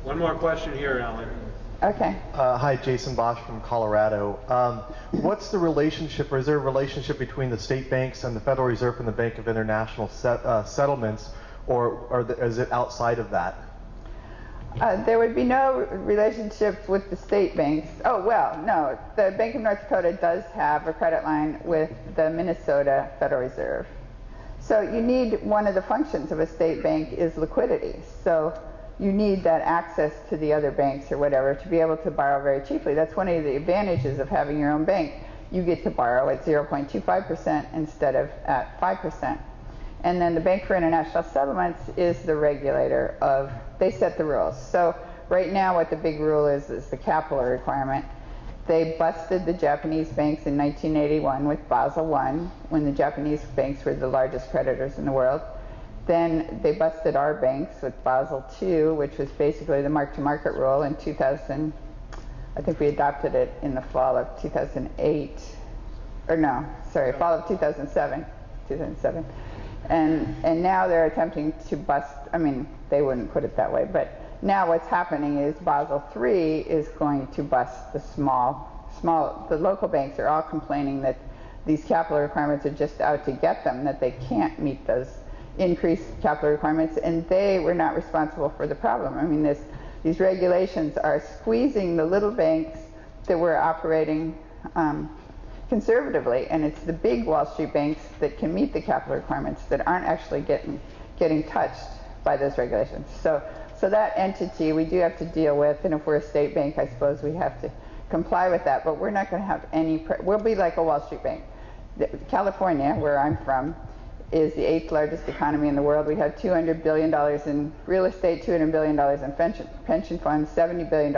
One more question here, Alan. Okay. Hi, Jason Bosch from Colorado. What's the relationship, or is there a relationship between the state banks and the Federal Reserve and the Bank of International Settlements, or is it outside of that? There would be no relationship with the state banks. Oh, well, no. The Bank of North Dakota does have a credit line with the Minnesota Federal Reserve. So you need, one of the functions of a state bank is liquidity. So you need that access to the other banks or whatever to be able to borrow very cheaply. That's one of the advantages of having your own bank. You get to borrow at 0.25% instead of at 5%. And then the Bank for International Settlements is the regulator of, they set the rules. So right now what the big rule is the capital requirement. They busted the Japanese banks in 1981 with Basel I, when the Japanese banks were the largest creditors in the world. Then they busted our banks with Basel II, which was basically the mark-to-market rule in 2000. I think we adopted it in the fall of 2008. Or no, sorry, fall of 2007. And now they're attempting to bust, I mean, they wouldn't put it that way, but now what's happening is Basel III is going to bust the the local banks are all complaining that these capital requirements are just out to get them, that they can't meet those increased capital requirements, and they were not responsible for the problem. I mean, these regulations are squeezing the little banks that were operating conservatively, and it's the big Wall Street banks that can meet the capital requirements that aren't actually getting touched by those regulations. So that entity we do have to deal with, and if we're a state bank, I suppose we have to comply with that, but we're not going to have we'll be like a Wall Street bank. California, where I'm from, is the 8th largest economy in the world. We have $200 billion in real estate, $200 billion in pension funds, $70 billion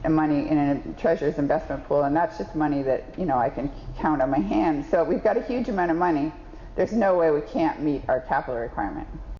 in money in a treasurer's investment pool, and that's just money that, you know, I can count on my hand. So we've got a huge amount of money. There's no way we can't meet our capital requirement.